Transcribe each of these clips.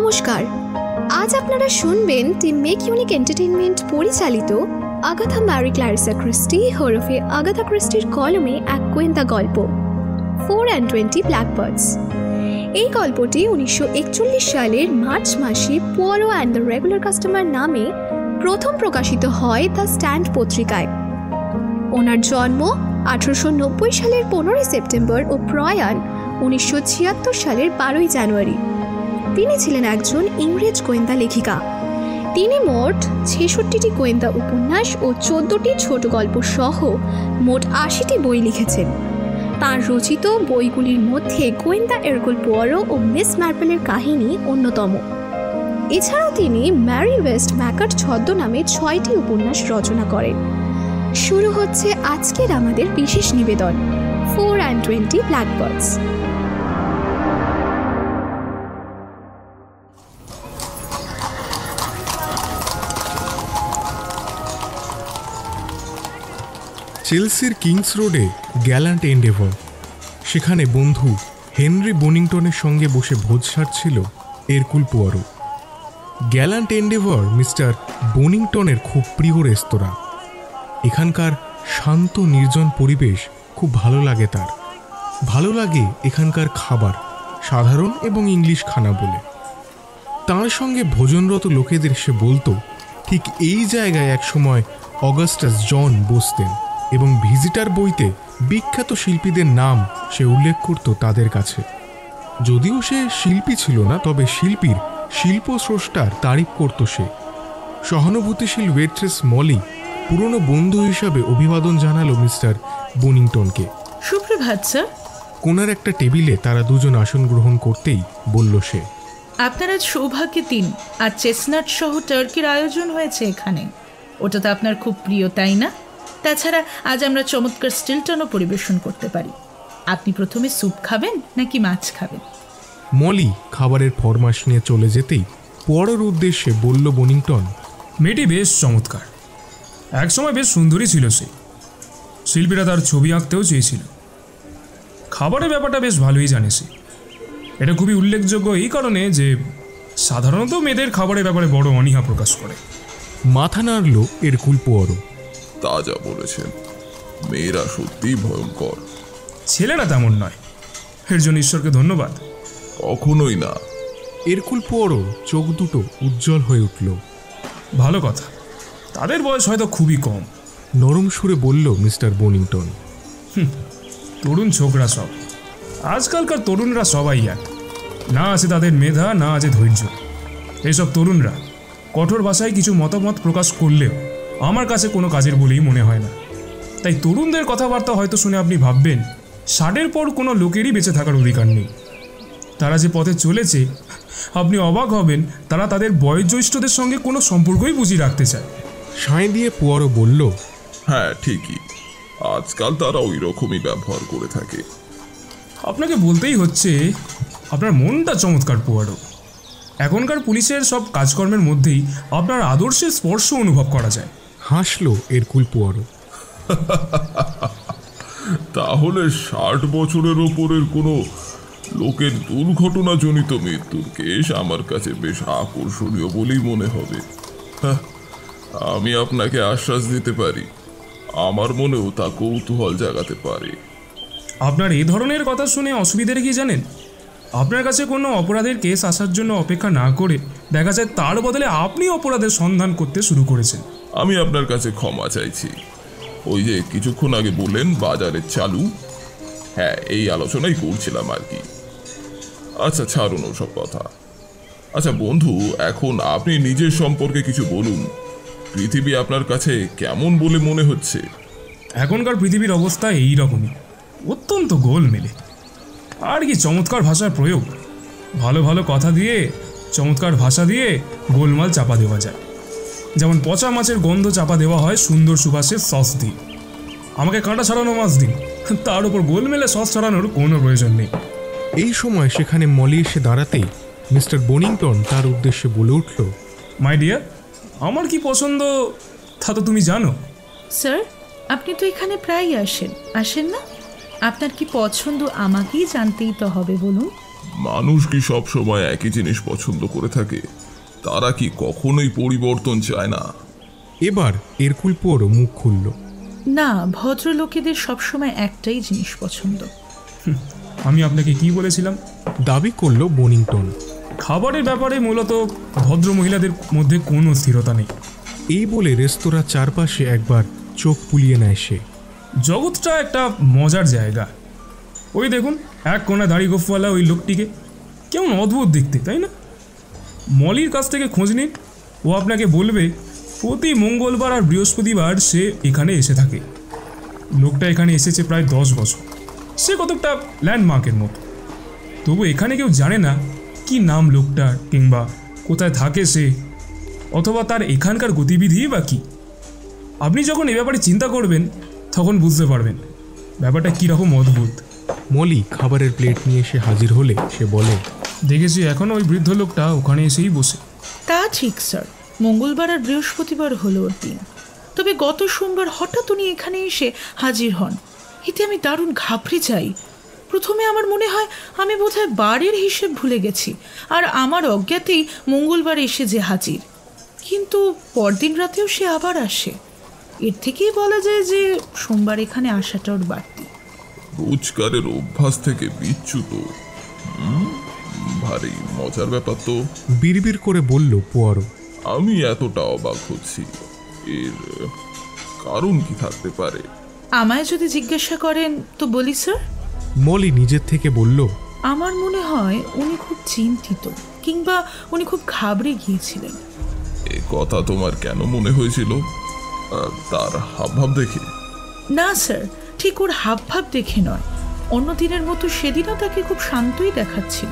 নমস্কার, আজ আপনারা শুনবেন টিম মেক ইউনিক এন্টারটেইনমেন্ট পরিচালিত আগাথা ম্যারি ক্ল্যারিসা ক্রিস্টি ওরফে আগাথা ক্রিস্টির কলমে এক গোয়েন্দা গল্প 420 ব্ল্যাকবার্ডস। এই গল্পটি 1941 সালের মার্চ মাসে Poirot and the regular customer নামে প্রথম প্রকাশিত হয় দ্য স্ট্যান্ড পত্রিকায়। ওনার জন্ম 1890 সালের 15 সেপ্টেম্বর ও প্রয়াণ 1976 সালের 12 জানুয়ারি। তিনি ছিলেন একজন ইংরেজ গোয়েন্দা লেখিকা। তিনি মোট 66টি গোয়েন্দা উপন্যাস ও 14টি ছোট গল্প সহ মোট 80টি বই লিখেছেন। তাঁর রচিত বইগুলির মধ্যে গোয়েন্দা এরকুল পোয়ারো ও মিস মার্পেলের কাহিনী অন্যতম। এছাড়াও তিনি ম্যারি ওয়েস্ট ম্যাকার্ট ছদ্মনামে 6টি উপন্যাস রচনা করেন। শুরু হচ্ছে আজকের আমাদের বিশেষ নিবেদন 420 ব্ল্যাকবার্ডস। চেলসির কিংস রোডে গ্যালান্ট এন্ডেভর, সেখানে বন্ধু হেনরি বনিংটনের সঙ্গে বসে ভোজ সারছিল এরকুল পোয়ারো। গ্যালান্ট এন্ডেভর মিস্টার বনিংটনের খুব প্রিয় রেস্তোরাঁ। এখানকার শান্ত নির্জন পরিবেশ খুব ভালো লাগে তার। ভালো লাগে এখানকার খাবার, সাধারণ এবং ইংলিশ খানা বলে। তাঁর সঙ্গে ভোজনরত লোকেদের সে বলতো ঠিক এই জায়গায় একসময় অগাস্টাস জন বসতেন এবং ভিজিটার বইতে বিখ্যাত শিল্পীদের নাম সে উল্লেখ করত তাদের কাছে। যদিও সে শিল্পী ছিল না, তবে শিল্পীর শিল্পস্রষ্টার তারিফ করত সে। সহানুভূতিশীল ওয়েট্রেস মলি পুরনো বন্ধু হিসাবে অভিবাদন জানালো মিস্টার বনিংটনকে। সুপ্রভাত স্যার। কোনার একটা টেবিলে তারা দুজন আসন গ্রহণ করতেই বলল সে, আপনার আজ সৌভাগ্যের দিন। আর চেসনাট সহ টার্কির আয়োজন হয়েছে এখানে। ওটা তো আপনার খুব প্রিয়, তাই না? তাছাড়া আজ আমরা চমৎকার স্টিলটনও পরিবেশন করতে পারি। আপনি প্রথমে স্যুপ খাবেন নাকি মাছ খাবেন? মলি খাবারের ফরমাশ নিয়ে চলে যেতেই পোয়ারোর উদ্দেশ্যে বলল বনিংটন, মেয়েটি বেশ চমৎকার, একসময় বেশ সুন্দরী ছিল সে। শিল্পীরা তার ছবি আঁকতেও চেয়েছিল। খাবারের ব্যাপারটা বেশ ভালোই জানে সে। এটা খুবই উল্লেখযোগ্য এই কারণে যে সাধারণত মেয়েদের খাবারের ব্যাপারে বড় অনীহা প্রকাশ করে। মাথা নাড়ল এরকুল পোয়ারো। তা যা বলেছেন, মেয়েরা সত্যিই ভয়ঙ্কর। ছেলেরা তেমন নয়, এর জন্য ঈশ্বরকে ধন্যবাদ। কখনোই না। এরকুল পোয়ারো চোখ দুটো উজ্জ্বল হয়ে উঠল। ভালো কথা, তাদের বয়স হয়তো খুবই কম। নরম সুরে বলল মিস্টার বনিংটন। তরুণ ছোকরা সব। আজকালকার তরুণরা সবাই এক। না আছে তাদের মেধা, না আছে ধৈর্য। এইসব তরুণরা কঠোর ভাষায় কিছু মতামত প্রকাশ করলেও আমার কাছে কোনো কাজের বলেই মনে হয় না। তাই তরুণদের কথাবার্তা হয়তো শুনে আপনি ভাববেন 60-এর পর কোনো লোকেরই বেঁচে থাকার অধিকার নেই। তারা যে পথে চলেছে আপনি অবাক হবেন, তারা তাদের বয়োজ্যেষ্ঠদের সঙ্গে কোনো সম্পর্কই বুঝিয়ে রাখতে চায়। সায় দিয়ে পোয়ারো বলল, হ্যাঁ ঠিকই, আজকাল তারা ওই রকমই ব্যবহার করে থাকে। আপনাকে বলতেই হচ্ছে আপনার মনটা চমৎকার পোয়ারো। এখনকার পুলিশের সব কাজকর্মের মধ্যেই আপনার আদর্শের স্পর্শ অনুভব করা যায়। হাসলো এরকুল পোয়ারো। তাহলে 60 বছরের ওপরের কোনো লোকের দুর্ঘটনাজনিত মৃত্যুর কেস আমার কাছে বেশ আকর্ষণীয় বলেই মনে হবে। আমি আপনাকে আশ্বাস দিতে পারি, আমার মনেও তা কৌতূহল জাগাতে পারে। আপনার এই ধরনের কথা শুনে অসুবিধাটা কি জানেন? আপনার কাছে কোনো অপরাধের কেস আসার জন্য অপেক্ষা না করে দেখা যায় তার বদলে আপনি অপরাধের সন্ধান করতে শুরু করেছেন। আমি আপনার কাছে ক্ষমা চাইছি। ওই যে কিছুক্ষণ আগে বললেন বাজারের চালু, হ্যাঁ এই আলোচনাই করছিলাম আর কি। আচ্ছা ছাড়ুন ওসব কথা। আচ্ছা বন্ধু, এখন আপনি নিজের সম্পর্কে কিছু বলুন। পৃথিবী আপনার কাছে কেমন বলে মনে হচ্ছে? এখনকার পৃথিবীর অবস্থা এই রকমই, অত্যন্ত গোলমেলে। আর কি চমৎকার ভাষার প্রয়োগ! ভালো ভালো কথা দিয়ে, চমৎকার ভাষা দিয়ে গোলমাল চাপা দেওয়া যায়। যেমন পচা মাছের গন্ধ চাপা দেওয়া হয় সুন্দর সুবাসের সস দিয়ে। আমাকে কাঁটা ছাড়ানো মাছ দিন, তার উপর গোলমেলে সস ছড়ানোর কোনো প্রয়োজন নেই। এই সময় সেখানে মলি এসে দাঁড়াতেই মিস্টার বনিংটন তার উদ্দেশ্যে বলে উঠল, মাই ডিয়ার, আমার কি পছন্দ তা তো তুমি জানো। স্যার, আপনি তো এখানে প্রায়ই আসেন না? আপনার কি পছন্দ আমাকেই জানতেই তো হবে, বলুন। মানুষ কি সব সময় একই জিনিস পছন্দ করে থাকে? তারা কি কখনোই পরিবর্তন চায় না? এবার এরকুল পোয়ারো মুখ খুলল। না, ভদ্রলোকেদের সবসময় একটাই জিনিস পছন্দ। আমি আপনাকে কি বলেছিলাম? দাবি করল বনিংটন। খাবারের ব্যাপারে মূলত ভদ্র মহিলাদের মধ্যে কোনো স্থিরতা নেই। এই বলে রেস্তোরাঁ চারপাশে একবার চোখ বুলিয়ে নেয় সে। জগৎটা একটা মজার জায়গা। ওই দেখুন, এক কোণা দাড়ি গোফওয়ালা ওই লোকটিকে, কেমন অদ্ভুত দেখতে, তাই না? মলির কাছ থেকে খোঁজ নিন, ও আপনাকে বলবে প্রতি মঙ্গলবার আর বৃহস্পতিবার সে এখানে এসে থাকে। লোকটা এখানে এসেছে প্রায় 10 বছর। সে কতকটা ল্যান্ডমার্কের মতো। তবু এখানে কেউ জানে না কি নাম লোকটার, কিংবা কোথায় থাকে সে, অথবা তার এখানকার গতিবিধি বা কী। আপনি যখন এ ব্যাপারে চিন্তা করবেন তখন বুঝতে পারবেন ব্যাপারটা কীরকম অদ্ভুত। মলি খাবারের প্লেট নিয়ে এসে হাজির হলে সে বলে, দেখেছি এখন ওই বৃদ্ধ লোকটা ওখানে এসেই বসে। তা ঠিক স্যার, মঙ্গলবার আর বৃহস্পতিবার হলো ওর দিন। তবে গত সোমবার হঠাৎ উনি এখানে এসে হাজির হন। এতে আমি দারুণ ঘাবড়ে যাই। প্রথমে আমার মনে হয় আমি বোধহয় বারের হিসেব ভুলে গেছি, আর আমার অজ্ঞাতেই মঙ্গলবার এসে যে হাজির। কিন্তু পরদিন রাতেও সে আবার আসে। এর থেকেই বলা যায় যে সোমবার এখানে আসাটা ওর বাড়তি। রোজগারের অভ্যাস থেকে বিচ্যুত। ভারী মজার ব্যাপার তো। বিড়বিড় করে বলল পোয়ারো। আমি এতটা অবাক হচ্ছি, এর কারণ কি থাকতে পারে? আমায় যদি জিজ্ঞাসা করেন তো বলি স্যার। মলি নিজের থেকে বলল, আমার মনে হয় উনি খুব চিন্তিত, কিংবা উনি খুব ঘাবড়ে গিয়েছিলেন। এ কথা তোমার কেন মনে হয়েছিল? তার হাবভাব দেখে? না স্যার, ঠিক ওর হাবভাব দেখে নয়। অন্য দিনের মতো সেদিনও তাকে খুব শান্তই দেখাচ্ছিল।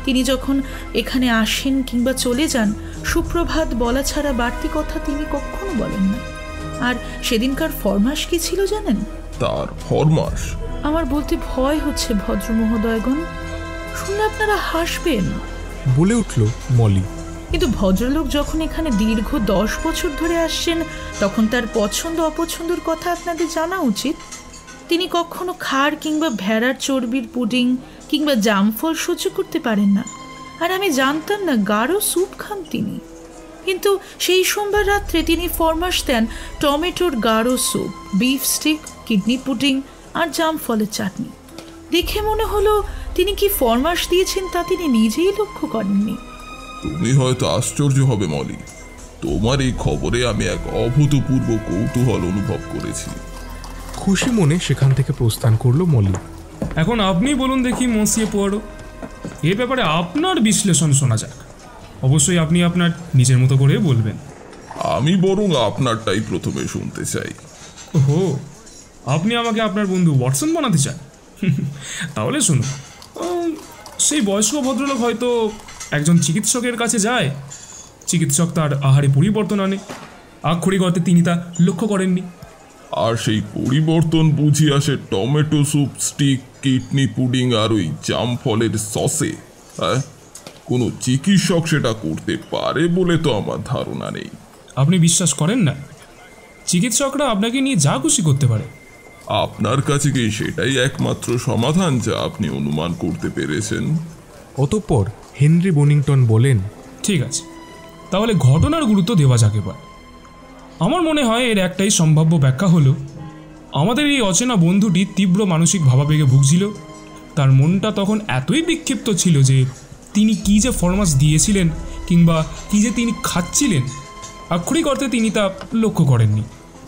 তিনি যখন এখানে আসেন কিংবা চলে যান, সুপ্রভাত বলা ছাড়া বাড়তি কথা তিনি কখনো বলেন না। আর সেদিনকার ফরমাস কি ছিল জানেন? তার ফরমাস? আমার বলতে ভয় হচ্ছে ভদ্র মহোদয়গণ, শুনলে আপনারা হাসবেন, বলে উঠল মলি। কিন্তু ভদ্রলোক যখন এখানে দীর্ঘ 10 বছর ধরে আসছেন, তখন তার পছন্দ অপছন্দের কথা আপনাদের জানা উচিত। তিনি কখনো খাড় কিংবা ভেড়ার চর্বির পুডিং কিংবা জামফল সহ্য করতে পারেন না। আর আমি জানতাম না গাঢ় স্যুপ খান তিনি। কিন্তু সেই সোমবার রাত্রে তিনি ফরমাস দেন টমেটোর গাঢ় soup, beef steak, kidney pudding আর জামফলের চাটনি। দেখে মনে হলো তিনি কি ফরমাস দিয়েছেন তা তিনি নিজেই লক্ষ্য করেননি। তুমি হয়তো আশ্চর্য হবে মলি, তোমার এই খবরে আমি এক অভূতপূর্ব কৌতূহল অনুভব করেছি। খুশি মনে সেখান থেকে প্রস্থান করলো মলি। এখন আপনি বলুন দেখি মসিয়ে পোয়ারো, এ ব্যাপারে আপনার বিশ্লেষণ শোনা যাক। অবশ্যই আপনি আপনার নিজের মতো করে বলবেন। আমি বরং আপনারটাই প্রথমে শুনতে চাই। ওহো, আপনি আমাকে আপনার বন্ধু ওয়াটসন বানাতে চান? তাহলে শুনুন। সেই বয়স্ক ভদ্রলোক হয়তো একজন চিকিৎসকের কাছে যায়। চিকিৎসক তার আহারে পরিবর্তন আনে। আক্ষরিক অর্থে তিনি তা লক্ষ্য করেননি। আর সেই পরিবর্তন বুঝি আসে tomato soup, steak, kidney pudding আর ওই জাম ফলের সসে। হ্যাঁ, কোনো চিকিৎসক সেটা করতে পারে বলে তো আমার ধারণা নেই। আপনি বিশ্বাস করেন না? চিকিৎসকরা আপনাকে নিয়ে যা খুশি করতে পারে। আপনার কাছে কি সেটাই একমাত্র সমাধান যা আপনি অনুমান করতে পেরেছেন? অতঃপর হেনরি বনিংটন বলেন, ঠিক আছে, তাহলে ঘটনার গুরুত্ব দেওয়া যাক এবার। আমার মনে হয় এর একটাই সম্ভাব্য ব্যাখ্যা হলো, আমাদের এই অচেনা বন্ধুটি তীব্র মানসিক ভাবাবেগে ভুগছিল। তার মনটা তখন এতই বিক্ষিপ্ত ছিল যে তিনি কী যে ফরমাস দিয়েছিলেন কিংবা কী যে তিনি খাচ্ছিলেন, আক্ষরিক অর্থে তিনি তা লক্ষ্য করেননি।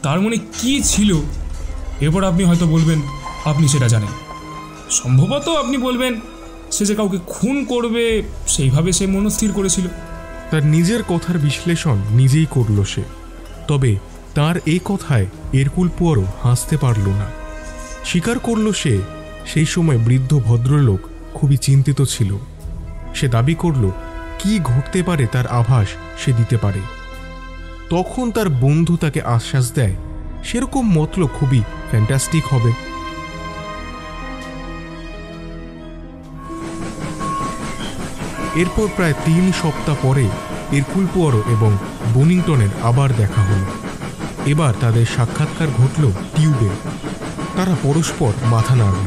তার মনে কী ছিল, এরপর আপনি হয়তো বলবেন আপনি সেটা জানেন। সম্ভবত আপনি বলবেন সে যে কাউকে খুন করবে সেইভাবে সে মনস্থির করেছিল। তার নিজের কথার বিশ্লেষণ নিজেই করল সে। তবে তার এই কথায় এরকুল পোয়ারো হাসতে পারল না। স্বীকার করল সে সেই সময় বৃদ্ধ ভদ্রলোক খুবই চিন্তিত ছিল। সে দাবি করল কি ঘটতে পারে তার আভাস সে দিতে পারে। তখন তার বন্ধু তাকে আশ্বাস দেয় সেরকম মতলব খুবই ফ্যান্টাস্টিক হবে। এরপর প্রায় 3 সপ্তাহ পরে এরকুল পোয়ারো এবং বনিংটনের আবার দেখা হলো। এবার তাদের সাক্ষাৎকার ঘটল টিউবে। তারা পরস্পর মাথা নাড়ল।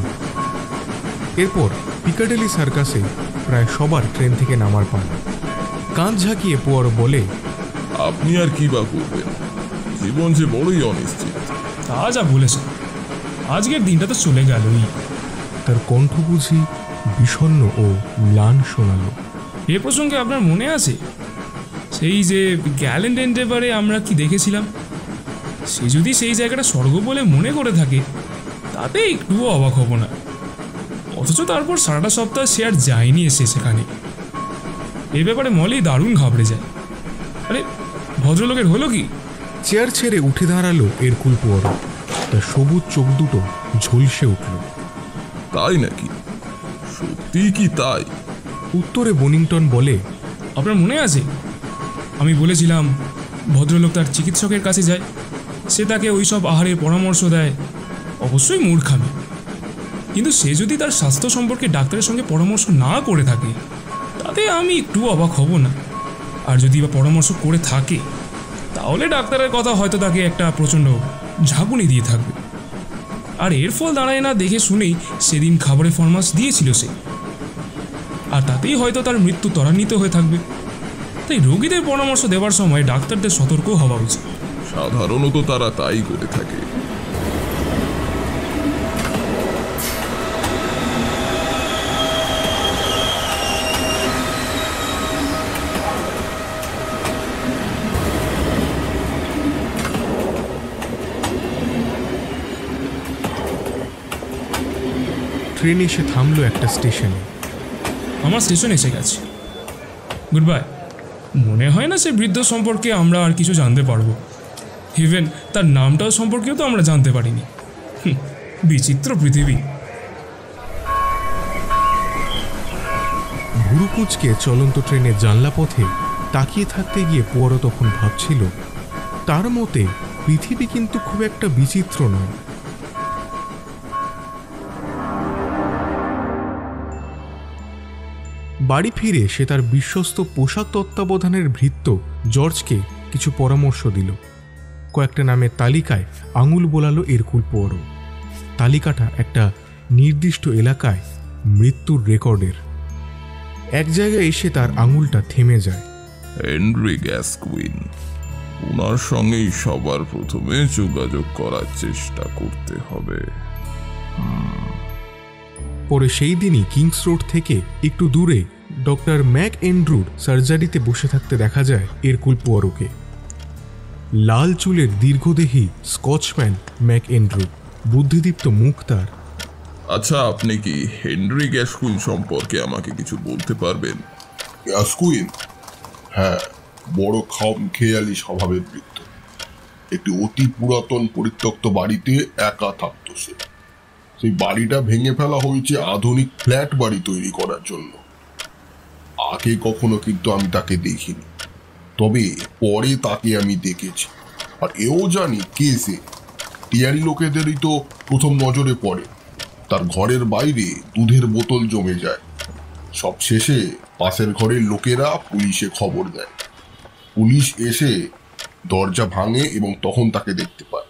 এরপর পিকাডেলি সার্কাসে প্রায় সবার ট্রেন থেকে নামার পান। কাঁধ ঝাঁকিয়ে পোয়ারো বলে, আপনি আর কি বা করবেন, জীবন যে বড়ই অনিশ্চিত। তা যা বলেছে, আজকের দিনটা তো চলে গেলই। তার কণ্ঠ বুঝি বিষণ্ণ ও ম্লান শোনালো। এ প্রসঙ্গে আপনার মনে আছে সেই যে গ্যালেন্ট এন্ডেভারে আমরা কি দেখেছিলাম? সে যদি সেই জায়গাটা স্বর্গ বলে মনে করে থাকে তাতে একটুও অবাক হব না। অথচ তারপর সারাটা সপ্তাহ সে আর যায়নি এসে সেখানে। এ ব্যাপারে মলি দারুণ ঘাবড়ে যায়। আরে ভদ্রলোকের হলো কি? চেয়ার ছেড়ে উঠে দাঁড়ালো এরকুল পোয়ারো। তার সবুজ চোখ দুটো ঝলসে উঠল। তাই নাকি? সত্যি কি তাই? উত্তরে বনিংটন বলে, আপনার মনে আছে আমি বলেছিলাম ভদ্রলোক তার চিকিৎসকের কাছে যায়, সে তাকে ওই সব আহারের পরামর্শ দেয়। অবশ্যই মূর্খামি, কিন্তু সে যদি তার স্বাস্থ্য সম্পর্কে ডাক্তারের সঙ্গে পরামর্শ না করে থাকে তাতে আমি একটু অবাক হব না। আর যদি বা পরামর্শ করে থাকে তাহলে ডাক্তারের কথা হয়তো তাকে একটা প্রচণ্ড ঝাঁকুনি দিয়ে থাকবে। আর এর ফল দাঁড়ায় না দেখে শুনেই সেদিন খাবারের ফরমাশ দিয়েছিল সে, আর তাতেই হয়তো তার মৃত্যু ত্বরান্বিত হয়ে থাকবে। তাই রোগীদের পরামর্শ দেওয়ার সময় ডাক্তারদের সতর্ক হওয়া উচিত। সাধারণত তারা তাই করে থাকে। ট্রেন এসে থামলো একটা স্টেশনে। আমার স্টেশন এসে গেছে, গুড বাই। মনে হয় না সে বৃদ্ধ সম্পর্কে আমরা আর কিছু জানতে পারবো। ইভেন তার নামটাও সম্পর্কেও তো আমরা জানতে পারিনি। বিচিত্র পৃথিবী। ভুরুকুচকে চলন্ত ট্রেনের জানলা পথে তাকিয়ে থাকতে গিয়ে পোয়ারো তখন ভাবছিল, তার মতে পৃথিবী কিন্তু খুব একটা বিচিত্র নয়। বাড়ি ফিরে সে তার বিশ্বস্ত পোশাক তত্ত্বাবধানের ভৃত্য জর্জকে কিছু পরামর্শ দিল। কয়েকটা নামের তালিকায় আঙুল বোলালো এরকুল পোয়ারো। তালিকাটা একটা নির্দিষ্ট এলাকায় মৃত্যুর রেকর্ডের। এক জায়গায় এসে তার আঙুলটা থেমে যায়। হেনরি গ্যাসকুইন, ওনার সঙ্গেই সবার প্রথমে যোগাযোগ করার চেষ্টা করতে হবে। পরে সেই দিনই কিংস রোড থেকে একটু দূরে ডক্টর ম্যাক এন্ড্রুর সার্জারিতে বসে থাকতে দেখা যায় এরকুল পোয়ারোকে। লাল চুলের দীর্ঘদেহী স্কচম্যান ম্যাক এন্ড্রু, বুদ্ধিদীপ্ত মুখ তার। আচ্ছা, আপনি কি হেনরি গ্যাসকুইন সম্পর্কে আমাকে কিছু বলতে পারবেন? গ্যাসকুইন? হ্যাঁ, বড় খামখেয়ালি স্বভাবের বৃত্ত। একটি অতি পুরাতন পরিত্যক্ত বাড়িতে একা থাকত সে। সেই বাড়িটা ভেঙে ফেলা হয়েছে আধুনিক ফ্ল্যাট বাড়ি তৈরি করার জন্য। আগে কখনো কিন্তু আমি তাকে দেখিনি, তবে পরে তাকে আমি দেখেছি। আর এও জানি কে সে। টিয়ারি লোকেদেরই তো প্রথম নজরে পড়ে। তার ঘরের বাইরে দুধের বোতল জমে যায়। সব শেষে পাশের ঘরের লোকেরা পুলিশে খবর দেয়। পুলিশ এসে দরজা ভাঙে এবং তখন তাকে দেখতে পায়।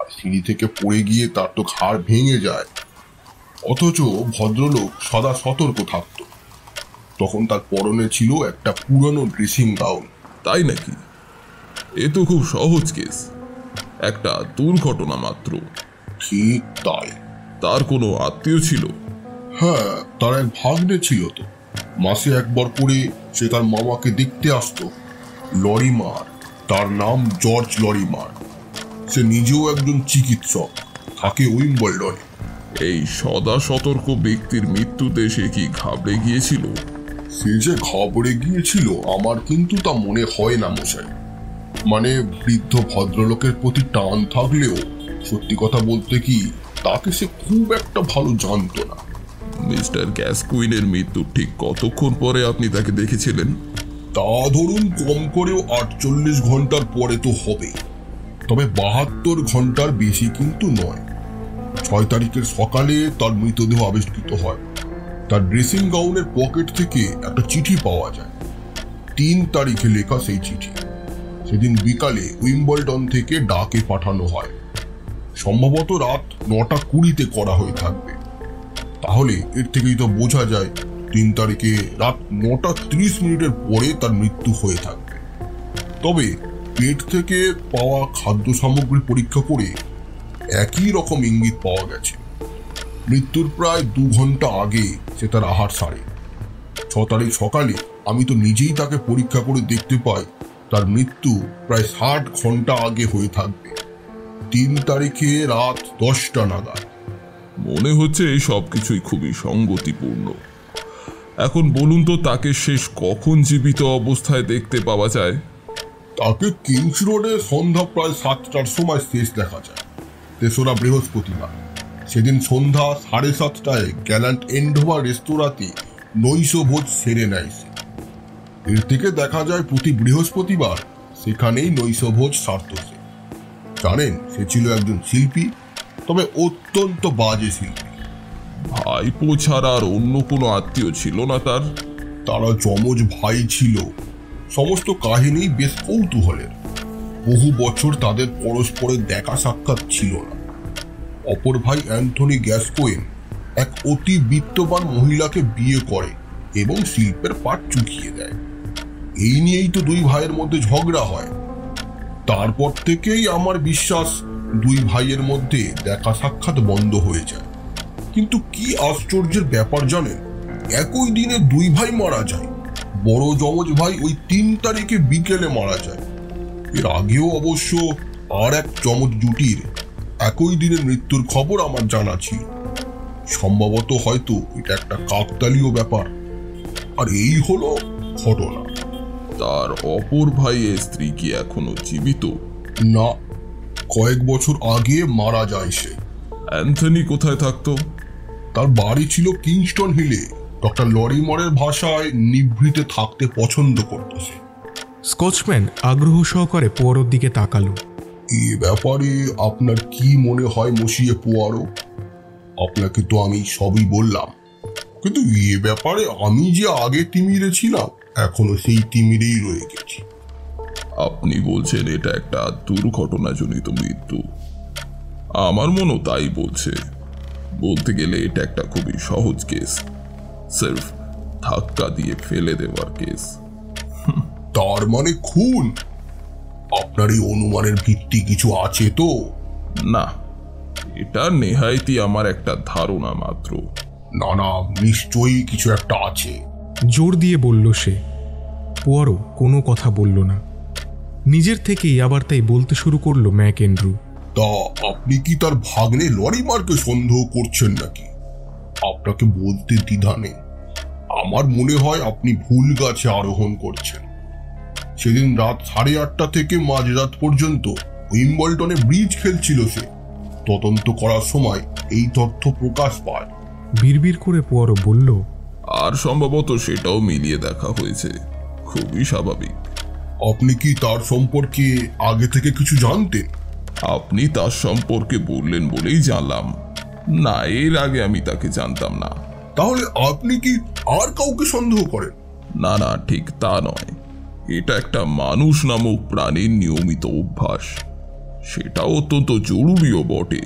আর সিঁড়ি থেকে পড়ে গিয়ে তার তো ঘাড় ভেঙে যায়। অথচ ভদ্রলোক সদা সতর্ক থাকত। তখন তার পরনে ছিল একটা পুরনো ড্রেসিং গাউন। তাই নাকি? এ তো খুব সহজ কেস, একটা দুর্ঘটনা মাত্র। ঠিক তাই। তার কোনো আত্মীয় ছিল? হ্যাঁ, তার এক ভাগ্নে ছিল তো। মাসে একবার করে সে তার মামাকে দেখতে আসতো। লরিমার, তার নাম জর্জ লরিমার। সে নিজেও একজন চিকিৎসক, থাকে উইম্বলডনে। এই সদা সতর্ক ব্যক্তির মৃত্যুতে সে কি ঘাবড়ে গিয়েছিল? সে যে ঘাবড়ে গিয়েছিল আমার কিন্তু তা মনে হয় না মশাই। মানে বৃদ্ধ ভদ্রলোকের প্রতি টান থাকলেও সত্যি কথা বলতে কি তাকে সে খুব একটা ভালো জানতো না। মিস্টার গ্যাসকুইনের মৃত্যুর ঠিক কতক্ষণ পরে আপনি তাকে দেখেছিলেন? তা ধরুন কম করেও 48 ঘন্টার পরে তো হবে, তবে 72 ঘন্টার বেশি কিন্তু নয়। 6 তারিখের সকালে তার মৃতদেহ আবিষ্কৃত হয়। তার ড্রেসিং গাউনের পকেট থেকে একটা চিঠি পাওয়া যায়। 3 তারিখে লেখা সেই চিঠি সেদিন বিকালে উইম্বলডন থেকে ডাকে পাঠানো হয়। সম্ভবত রাত 9:20 করা হয়ে থাকবে। তাহলে এর থেকেই তো বোঝা যায় 3 তারিখে রাত 9:30 পরে তার মৃত্যু হয়ে থাকবে। তবে পেট থেকে পাওয়া খাদ্য সামগ্রী পরীক্ষা করে একই রকম ইঙ্গিত পাওয়া গেছে। মৃত্যুর প্রায় 2 ঘন্টা আগে সে তার আহার সারে। 6 তারিখ সকালে আমি তো নিজেই তাকে পরীক্ষা করে দেখতে পাই তার মৃত্যু প্রায় 60 ঘন্টা আগে হয়ে থাকবে, 3 তারিখে রাত 10টা নাগাদ। মনে হচ্ছে এই সব কিছুই খুবই সঙ্গতিপূর্ণ। এখন বলুন তো, তাকে শেষ কখন জীবিত অবস্থায় দেখতে পাওয়া যায়? তাকে কিংস রোডে সন্ধ্যা প্রায় 7টার সময় শেষ দেখা যায়, 3রা বৃহস্পতিবার। সেদিন সন্ধ্যা 7:30টায় গ্যালান্ট এন্ডোভার রেস্তোরাঁতে নৈশভোজ সেরে নেয় সে। এর থেকে দেখা যায় প্রতি বৃহস্পতিবার সেখানেই নৈশভোজ সারত সে। জানেন, সে ছিল একজন শিল্পী, তবে অত্যন্ত বাজে শিল্পী। ভাইপো ছাড়া আর অন্য কোনো আত্মীয় ছিল না তার? তারা যমজ ভাই ছিল। সমস্ত কাহিনী বেশ কৌতূহলের। বহু বছর তাদের পরস্পরের দেখা সাক্ষাৎ ছিল না। অপর ভাই অ্যান্থনি গ্যাসকোয়েন এক অতি বিত্তবান মহিলাকে বিয়ে করে এবং শিল্পের পাট চুকিয়ে দেয়। এই নিয়েই তো 2 ভাইয়ের মধ্যে ঝগড়া হয়। তারপর থেকেই আমার বিশ্বাস 2 ভাইয়ের মধ্যে দেখা সাক্ষাৎ বন্ধ হয়ে যায়। কিন্তু কি আশ্চর্যের ব্যাপার জানেন, একই দিনে 2 ভাই মারা যায়। বড় যমজ ভাই ওই 3 তারিখে বিকেলে মারা যায়। এর আগেও অবশ্য আর এক যমজ জুটির একই দিনে মৃত্যুর খবর আমার জানা ছিল। সম্ভবত হয়তো এটা একটা কাকতালীয় ব্যাপার। আর এই হলো ঘটনা। তার অপর ভাইয়ের স্ত্রী কি এখনো জীবিত? না, কয়েক বছর আগে মারা যায় সে। অ্যান্থনি কোথায় থাকতো? তার বাড়ি ছিল কিংস্টন হিলে। ডক্টর লরিমরের ভাষায় নিভৃতে থাকতে পছন্দ করত সে। স্কচম্যান আগ্রহ সহকারে পোয়ারোর দিকে তাকালো। এ ব্যাপারে আপনার কি মনে হয় মসিয়ে পোয়ারো? আপনাকে তো আমি সবই বললাম, কিন্তু এ ব্যাপারে আমি যে আগে তিমিরে ছিলাম এখনো সেই তিমিরেই রয়ে গেছি। আপনি বলছেন এটা একটা দুর্ঘটনাজনিত মৃত্যু? আমার মনও তাই বলছে। বলতে গেলে এটা একটা খুবই সহজ কেস, সির্ফ ধাক্কা দিয়ে ফেলে দেওয়ার কেস। তার মানে খুন? আপনার এই অনুমানের ভিত্তি কিছু আছে তো? না, এটা নেহায়েতই আমার একটা ধারণা মাত্র। না না, নিশ্চয়ই কিছু একটা আছে, জোর দিয়ে বলল সে। পোয়ারো কোনো কথা বলল না। নিজের থেকেই আবার তাই বলতে শুরু করলো ম্যাকএন্ড্রু। তা আপনি কি তার ভাগ্নে লরিমারকে সন্দেহ করছেন নাকি? আপনাকে বলতে দ্বিধা নেই, আমার মনে হয় আপনি ভুল গাছে আরোহণ করছেন। সেদিন রাত 8:30 থেকে মাঝরাত পর্যন্ত উইম্বলটনে ব্রিজ খেলছিল সে। তদন্ত করার সময় এই তথ্য প্রকাশ পায়। বিড়বিড় করে পোয়ারো বলল, আর সম্ভবত সেটাও মিলিয়ে দেখা হয়েছে। খুবই স্বাভাবিক। আপনি কি তার সম্পর্কে আগে থেকে কিছু জানতেন? আপনি তার সম্পর্কে বললেন বলেই জানলাম। না, এর আগে আমি তাকে জানতাম না। তাহলে আপনি কি আর কাউকে সন্দেহ করেন? না না, ঠিক তা নয়। এটা একটা মানুষ নামক প্রাণীর নিয়মিত অভ্যাস, সেটা অত্যন্ত জরুরিও বটে।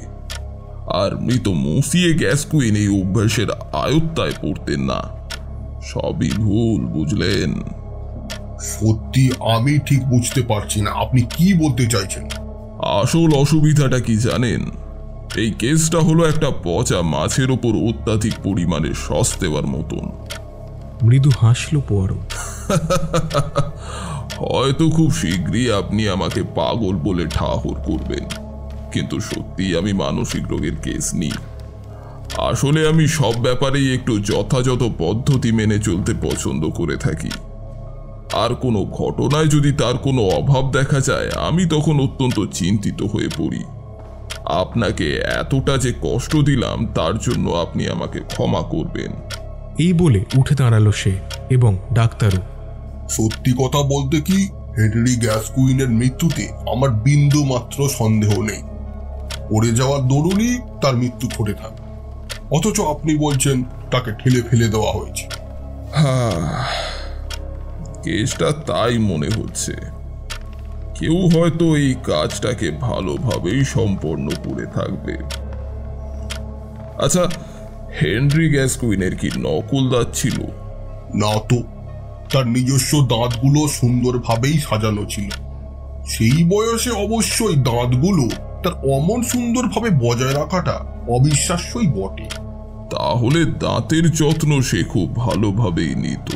আর মৃত মসিয়ে গ্যাসকোয়েন এই অভ্যাসের আয়ত্তায় পড়তেন না। সবই ভুল, বুঝলেন? সত্যি আমি ঠিক বুঝতে পারছি না আপনি কি বলতে চাইছেন। আসল অসুবিধাটা কি জানেন? এই কেসটা হলো একটা পচা মাছের ওপর অত্যাধিক পরিমাণে সস দেওয়ার মতন। মৃদু হাসলো পোয়ারো। হয়তো খুব শীঘ্রই আপনি আমাকে পাগল বলে ঠাহর করবেন, কিন্তু সত্যি আমি মানসিক রোগের কেস নিই। আসলে আমি সব ব্যাপারেই একটু যথাযথ পদ্ধতি মেনে চলতে পছন্দ করে থাকি। আর কোনো ঘটনায় যদি তার কোনো অভাব দেখা যায়, আমি তখন অত্যন্ত চিন্তিত হয়ে পড়ি। আপনাকে এতটা যে কষ্ট দিলাম তার জন্য আপনি আমাকে ক্ষমা করবেন। এই বলে উঠে দাঁড়ালো সে এবং ডাক্তারও। সত্যি কথা বলতে কি, হেনরি গ্যাসকোয়েনের মৃত্যুতে আমার বিন্দু মাত্র সন্দেহ নেই। পড়ে যাওয়ার দরুনই তার মৃত্যু ঘটে থাকে, অথচ আপনি বলছেন তাকে ঠেলে ফেলে দেওয়া হয়েছে। কেসটা তাই মনে হচ্ছে। কেউ হয়তো এই কাজটাকে ভালোভাবেই সম্পন্ন করে থাকবে। আচ্ছা, হেনরি গ্যাসকুইনের কি নকল দাঁত ছিল? না তো, তার নিজস্ব দাঁতগুলো সুন্দরভাবেই সাজানো ছিল। সেই বয়সে অবশ্যই দাঁতগুলো তার অমন সুন্দরভাবে বজায় রাখাটা অবিশ্বাস্যই বটে। তাহলে দাঁতের যত্ন সে খুব ভালোভাবেই নিত।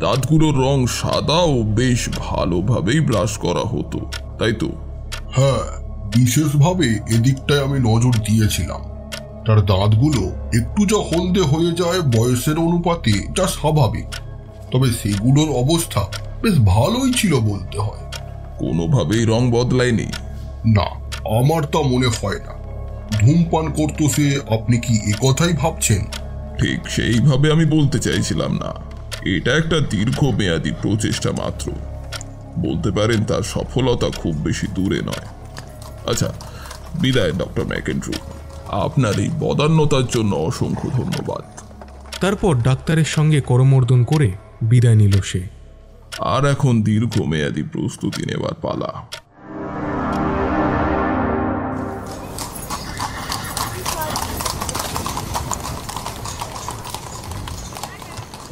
দাঁতগুলোর রং সাদা ও বেশ ভালোভাবেই ব্রাশ করা হতো, তাই তো? হ্যাঁ, বিশেষভাবে এদিকটায় আমি নজর দিয়েছিলাম। তার দাঁতগুলো একটু যা হলদে হয়ে যায় বয়সের অনুপাতে, যা স্বাভাবিক, তবে সেগুলোর অবস্থা বেশ ভালোই ছিল বলতে হয়। কোনোভাবেই রং বদলায়নি? না, আমার তা মনে হয় না। ধূমপান করতো সে, আপনি কি একথাই ভাবছেন? ঠিক সেইভাবে আমি বলতে চাইছিলাম না। এটা একটা দীর্ঘমেয়াদী প্রচেষ্টা মাত্র। বলতে পারেন তার সফলতা খুব বেশি দূরে নয়। আচ্ছা, বিদায় ডক্টর ম্যাকেন্ড্রু। আপনার এই বদান্যতার জন্য অসংখ্য ধন্যবাদ। তারপর ডাক্তারের সঙ্গে করমর্দন করে বিদায় নিল সে। আর এখন দীর্ঘমেয়াদী প্রস্তুতি নেবার পালা।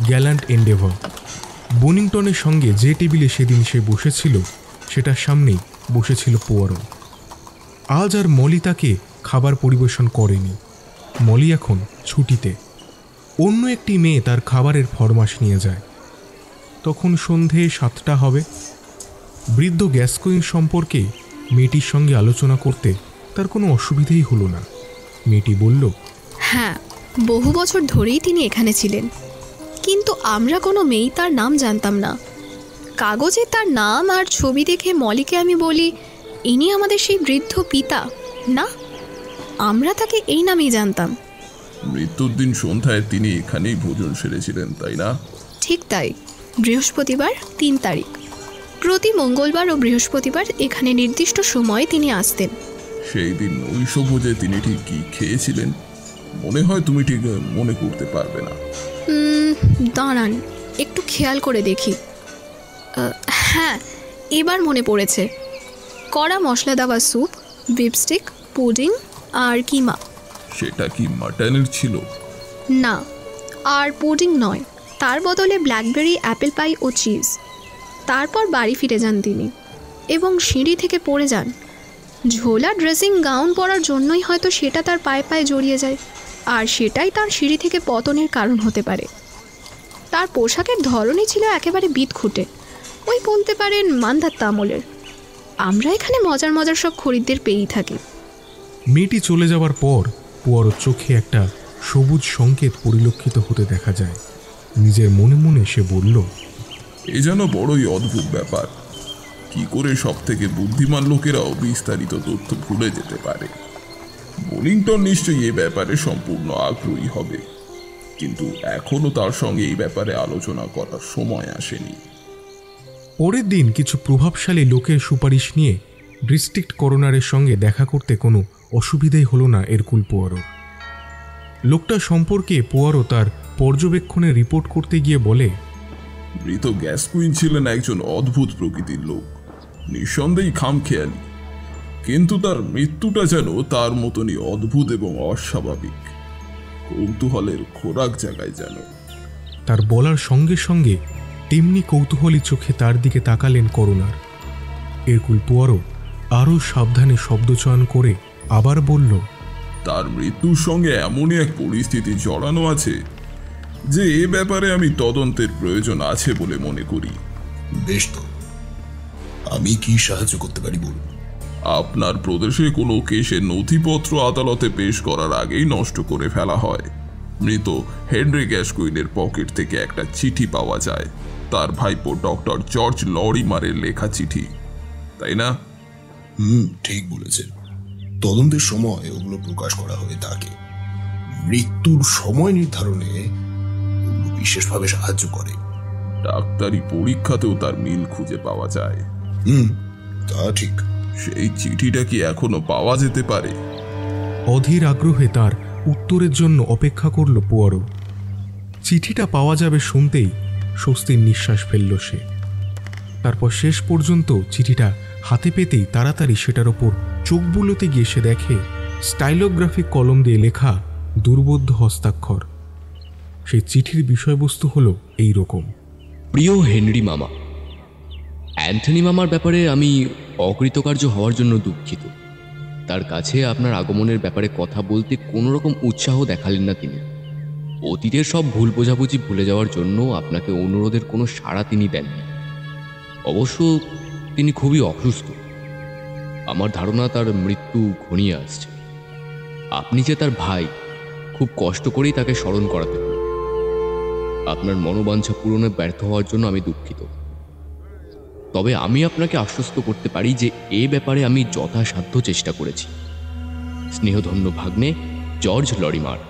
Gallant Endeavour. বনিংটনের সঙ্গে যে টেবিলে সেদিন সে বসেছিল সেটার সামনেই বসেছিল পোয়ারো। আজ আর মলি তাকে খাবার পরিবেশন করেনি। মলি এখন ছুটিতে। অন্য একটি মেয়ে তার খাবারের ফরমাশ নিয়ে যায়। তখন সন্ধে 7টা হবে। বৃদ্ধ গ্যাসকুইন সম্পর্কে মেয়েটির সঙ্গে আলোচনা করতে তার কোনো অসুবিধেই হলো না। মেয়েটি বলল, হ্যাঁ, বহু বছর ধরেই তিনি এখানে ছিলেন, কিন্তু আমরা কোনো মেয়েই তার নাম জানতাম না। কাগজে তার নাম আর ছবি দেখে মলিকে আমি বলি, ইনি আমাদের সেই বৃদ্ধ পিতা না? আমরা তাকে এই নামেই জানতাম। মৃত্যুর দিন সন্ধ্যায় তিনি এখানেই ভোজন সেরেছিলেন, তাই না? ঠিক তাই। বৃহস্পতিবার 3 তারিখ। প্রতি মঙ্গলবার ও বৃহস্পতিবার এখানে নির্দিষ্ট সময়ে তিনি আসতেন। সেই দিন নৈশভোজে তিনি ঠিক কি খেয়েছিলেন মনে হয় তুমি ঠিক মনে করতে পারবে না। দাঁড়ান, একটু খেয়াল করে দেখি। হ্যাঁ, এবার মনে পড়েছে। কড়া মশলা দেওয়া স্যুপ, বিফস্টিক, পুডিং আর কিমা। সেটা কি মাটনের ছিল? না, আর পুডিং নয়, তার বদলে ব্ল্যাকবেরি, অ্যাপেল পাই ও চিজ। তারপর বাড়ি ফিরে যান তিনি এবং সিঁড়ি থেকে পড়ে যান। ঝোলা ড্রেসিং গাউন পরার জন্যই হয়তো সেটা তার পায়ে পায়ে জড়িয়ে যায়, আর সেটাই তার সিঁড়ি থেকে পতনের কারণ হতে পারে। তার পোশাকের ধরনই ছিল একেবারে বিদঘুটে, ওই বলতে পারেন মান্ধাত্তা আমলের। আমরা এখানে মজার মজার সব খরিদ্দের পেয়েই থাকি। মেয়েটি চলে যাওয়ার পর পোয়ারোর চোখে একটা সবুজ সংকেত পরিলক্ষিত হতে দেখা যায়। নিজের মনে মনে সে বলল, এ যেন বড়ই অদ্ভুত ব্যাপার। কি করে সব থেকে বুদ্ধিমান লোকেরাও বিস্তারিত তথ্য ভুলে যেতে পারে। বলিংটন নিশ্চয়ই এ ব্যাপারে সম্পূর্ণ আগ্রহী হবে, কিন্তু এখনো তার সঙ্গে এই ব্যাপারে আলোচনা করার সময় আসেনি। পরের দিন কিছু প্রভাবশালী লোকের সুপারিশ নিয়ে ডিস্ট্রিক্ট করোনারের সঙ্গে দেখা করতে কোনো অসুবিধাই হলো না এরকুল পোয়ারোর। লোকটা সম্পর্কে পোয়ারো তার পর্যবেক্ষণে রিপোর্ট করতে গিয়ে বলে, মৃত গ্যাসকুইন ছিলেন একজন অদ্ভুত প্রকৃতির লোক, নিঃসন্দেহেই খামখেয়ালি, কিন্তু তার মৃত্যুটা যেন তার মতনই অদ্ভুত এবং অস্বাভাবিক। কৌতূহলের খোরাক জায়গায় যেন। তার বলার সঙ্গে সঙ্গে তেমনি কৌতূহলী চোখে তার দিকে তাকালেন করোনার। এরকুল পোয়ারো আরও সাবধানে শব্দচয়ন করে আবার বলল, তার মৃত্যুর সঙ্গে এমনই এক পরিস্থিতি জড়ানো আছে যে এ ব্যাপারে আমি তদন্তের প্রয়োজন আছে বলে মনে করি। বেশ, তো আমি কি সাহায্য করতে পারি বলুন? আপনার প্রদেশে কোনো কেসের নথিপত্র আদালতে পেশ করার আগেই নষ্ট করে ফেলা হয়। মৃত হেনরি গ্যাসকুইনের পকেট থেকে একটা চিঠি পাওয়া যায়, তার ভাইপো ডক্টর জর্জ লরিমারের লেখা চিঠি, তাই না? ঠিক বলেছেন। তদন্তের সময় ওগুলো প্রকাশ করা হয়ে থাকে। মৃত্যুর সময় নির্ধারণে ওগুলো বিশেষভাবে সাহায্য করে। ডাক্তারি পরীক্ষাতেও তার মিল খুঁজে পাওয়া যায়। তা ঠিক। সেই চিঠিটা কি এখনো পাওয়া যেতে পারে? অধীর আগ্রহে তার উত্তরের জন্য অপেক্ষা করল পোয়ারো। চিঠিটা পাওয়া যাবে শুনতেই স্বস্তির নিঃশ্বাস ফেলল সে। তারপর শেষ পর্যন্ত চিঠিটা হাতে পেতেই তাড়াতাড়ি সেটার ওপর চোখ বুলোতে গিয়ে সে দেখে স্টাইলোগ্রাফিক কলম দিয়ে লেখা দুর্বোধ্য হস্তাক্ষর। সেই চিঠির বিষয়বস্তু হলো এই রকম। প্রিয় হেনরি মামা, অ্যান্থনি মামার ব্যাপারে আমি অকৃতকার্য হওয়ার জন্য দুঃখিত। তার কাছে আপনার আগমনের ব্যাপারে কথা বলতে কোনো রকম উৎসাহ দেখালেন না তিনি। অতীতের সব ভুল বোঝাবুঝি ভুলে যাওয়ার জন্য আপনাকে অনুরোধের কোনো সাড়া তিনি দেননি। অবশ্য তিনি খুবই অসুস্থ। আমার ধারণা তার মৃত্যু ঘনিয়ে আসছে। আপনি যে তার ভাই, খুব কষ্ট করেই তাকে স্মরণ করাতে হবে। আপনার মনোবাঞ্ছা পূরণে ব্যর্থ হওয়ার জন্য আমি দুঃখিত। তবে আমি আপনাকে আশ্বস্ত করতে পারি যে এ ব্যাপারে আমি যথাসাধ্য চেষ্টা করেছি। স্নেহধন্য ভাগ্নে, জর্জ লরিমার।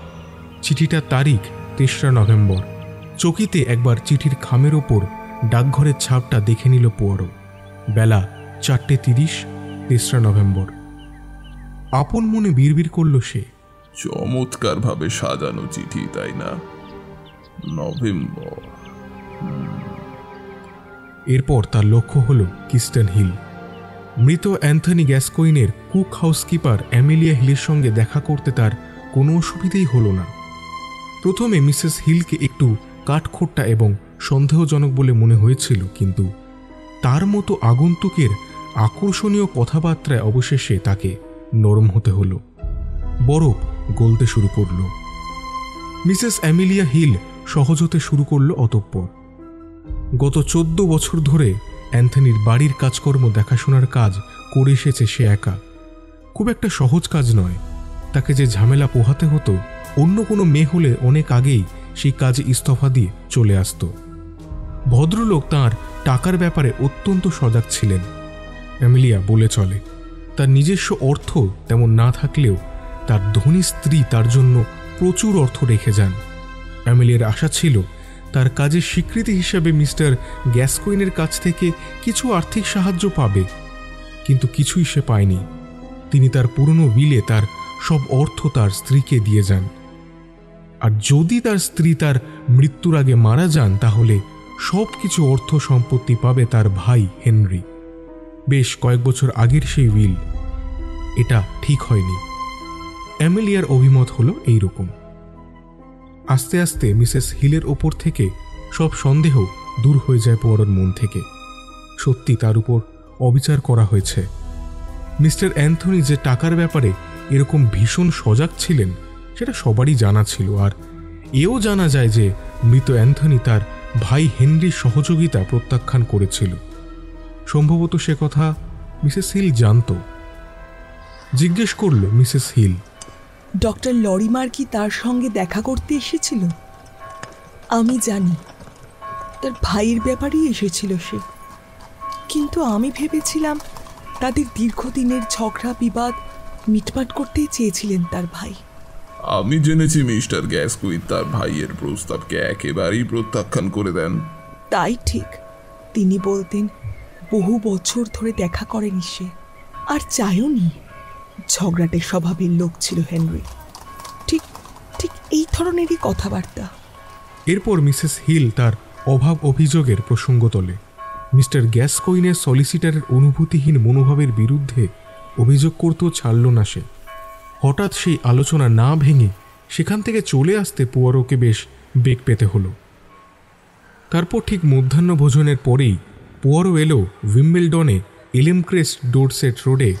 চিঠিটার তারিখ 3রা নভেম্বর। চকিতে একবার চিঠির খামের ওপর ডাকঘরের ছাপটা দেখে নিল পোয়ারো। বেলা 4:30, 3রা নভেম্বর। আপন মনে বিড়বিড় করল সে। চমৎকার ভাবে সাজানো চিঠি, তাই না? নভেম্বর। এরপর তার লক্ষ্য হল কিস্টন হিল। মৃত অ্যান্থনি গ্যাসকোইনের কুক হাউসকিপার অ্যামেলিয়া হিলের সঙ্গে দেখা করতে তার কোনো অসুবিধেই হল না। প্রথমে মিসেস হিলকে একটু কাঠখোট্টা এবং সন্দেহজনক বলে মনে হয়েছিল, কিন্তু তার মতো আগন্তুকের আকর্ষণীয় কথাবার্তায় অবশেষে তাকে নরম হতে হল। বরফ গলতে শুরু করল। মিসেস অ্যামেলিয়া হিল সহজ হতে শুরু করল। অতঃপর গত 14 বছর ধরে অ্যান্থনির বাড়ির কাজকর্ম দেখাশোনার কাজ করে এসেছে সে একা। খুব একটা সহজ কাজ নয়। তাকে যে ঝামেলা পোহাতে হতো, অন্য কোনো মেয়ে হলে অনেক আগেই সেই কাজে ইস্তফা দিয়ে চলে আসত। ভদ্রলোক তাঁর টাকার ব্যাপারে অত্যন্ত সজাগ ছিলেন। অ্যামেলিয়া বলে চলে, তার নিজস্ব অর্থ তেমন না থাকলেও তার ধনী স্ত্রী তার জন্য প্রচুর অর্থ রেখে যান। অ্যামেলিয়ার আশা ছিল তার কাজের স্বীকৃতি হিসাবে মিস্টার গ্যাসকোইনের কাছ থেকে কিছু আর্থিক সাহায্য পাবে, কিন্তু কিছুই সে পায়নি। তিনি তার পুরনো উইলে তার সব অর্থ তার স্ত্রীকে দিয়ে যান। আর যদি তার স্ত্রী তার মৃত্যুর আগে মারা যান, তাহলে সব কিছু অর্থ সম্পত্তি পাবে তার ভাই হেনরি। বেশ কয়েক বছর আগের সেই উইল। এটা ঠিক হয়নি। অ্যামেলিয়ার অভিমত হলো এইরকম। আস্তে আস্তে মিসেস হিলের ওপর থেকে সব সন্দেহ দূর হয়ে যায় পোয়ারোর মন থেকে। সত্যি তার উপর অবিচার করা হয়েছে। মিস্টার অ্যান্থনি যে টাকার ব্যাপারে এরকম ভীষণ সজাগ ছিলেন সেটা সবারই জানা ছিল। আর এও জানা যায় যে মৃত অ্যান্থনি তার ভাই হেনরির সহযোগিতা প্রত্যাখ্যান করেছিল। সম্ভবত সে কথা মিসেস হিল জানত। জিজ্ঞেস করল মিসেস হিল, ডক্টর লরিমার কি তার সঙ্গে দেখা করতে এসেছিল? আমি জানি তার ভাইয়ের ব্যাপারেই এসেছিল সে, কিন্তু আমি ভেবেছিলাম তাদের দীর্ঘদিনের ঝগড়া বিবাদ মিটমাট করতেই চেয়েছিলেন তার ভাই। আমি জেনেছি মিস্টার গ্যাসকোইন তার ভাইয়ের প্রস্তাবকে একেবারেই প্রত্যাখ্যান করে দেন। তাই ঠিক। তিনি বলতেন বহু বছর ধরে দেখা করেনি সে, আর চায়ওনি। ঝগড়াটে স্বভাবের লোক ছিল হেনরি। ঠিক ঠিক এই ধরনেরই কথাবার্তা। এরপর মিসেস হিল তার অভাব অভিযোগের প্রসঙ্গ তোলে। মিস্টার গ্যাসকোইনের সলিসিটারের অনুভূতিহীন মনোভাবের বিরুদ্ধে অভিযোগ করতেও ছাড়ল না সে। হঠাৎ সেই আলোচনা না ভেঙে সেখান থেকে চলে আসতে পোয়ারোকে বেশ বেগ পেতে হলো। তারপর ঠিক মধ্যাহ্ন ভোজনের পরেই পোয়ারো এলো উইম্বলডনে এলেমক্রেস্ট ডোরসেট রোডে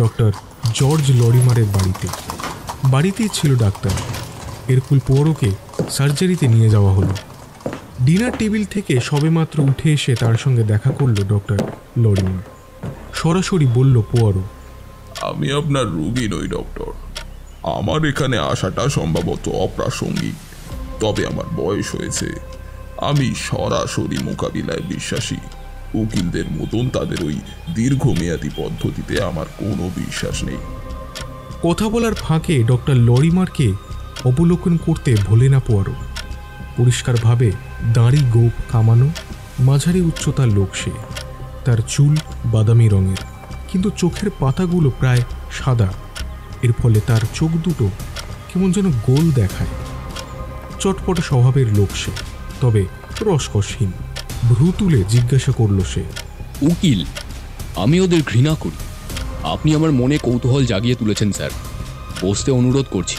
ডক্টর জর্জ লরিমারের বাড়িতে। বাড়িতেই ছিল ডাক্তার। এরকুল পোয়ারোকে সার্জারিতে নিয়ে যাওয়া হলো। ডিনার টেবিল থেকে সবেমাত্র উঠে এসে তার সঙ্গে দেখা করল ডক্টর লরিমার। সরাসরি বলল পোয়ারো, আমি আপনার রোগী নই ডক্টর। আমার এখানে আসাটা সম্ভবত অপ্রাসঙ্গিক, তবে আমার বয়স হয়েছে। আমি সরাসরি মোকাবিলায় বিশ্বাসী। উকিলদের মতন তাদের ওই দীর্ঘমেয়াদী পদ্ধতিতে আমার কোনো বিশ্বাস নেই। কথা বলার ফাঁকে ডক্টর লরিমারকে অবলোকন করতে ভোলে না পোয়ারো। পরিষ্কারভাবে দাড়ি গোঁফ কামানো, মাঝারি উচ্চতার লোক সে। তার চুল বাদামি রঙের, কিন্তু চোখের পাতাগুলো প্রায় সাদা। এর ফলে তার চোখ দুটো কেমন যেন গোল দেখায়। চটপট স্বভাবের লোক সে, তবে রসকসহীন। ভ্রু তুলে জিজ্ঞাসা করল সে, উকিল, আমি ওদের ঘৃণা করি। আপনি আমার মনে কৌতূহল জাগিয়ে তুলেছেন স্যার। বসতে অনুরোধ করছি।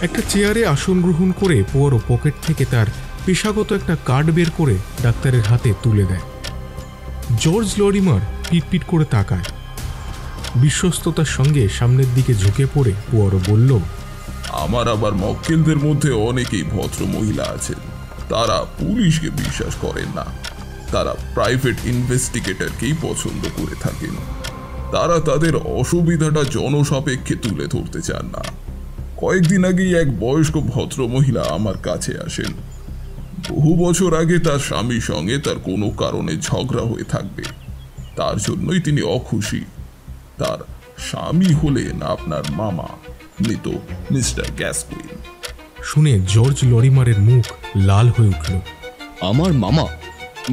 একটা চেয়ারে আসন গ্রহণ করে পোয়ারো পকেট থেকে তার পেশাগত একটা কার্ড বের করে ডাক্তারের হাতে তুলে দেয়। জর্জ লরিমার পিটপিট করে তাকায়। বিশ্বস্ততার সঙ্গে সামনের দিকে ঝুঁকে পড়ে পোয়ারো বলল, আমার আবার মক্কেলদের মধ্যে অনেকেই ভদ্র মহিলা আছেন, তারা পুলিশকে বিশ্বাস করেন না, তারা প্রাইভেট ইনভেস্টিগেটরকেই পছন্দ করে থাকেন। তারা তাদের অসুবিধাটা জনসাপেক্ষে তুলে ধরতে চান না। কয়েকদিন আগেই এক বয়স্ক ভদ্র মহিলা আমার কাছে আসেন। বহু বছর আগে তার স্বামীর সঙ্গে তার কোনো কারণে ঝগড়া হয়ে থাকবে, তার জন্যই তিনি অখুশি। তার স্বামী হলেন আপনার মামা, মৃত মিস্টার গ্যাসকুইন। শুনে জর্জ লরিমারের মুখ লাল হয়ে উঠল। আমার মামা?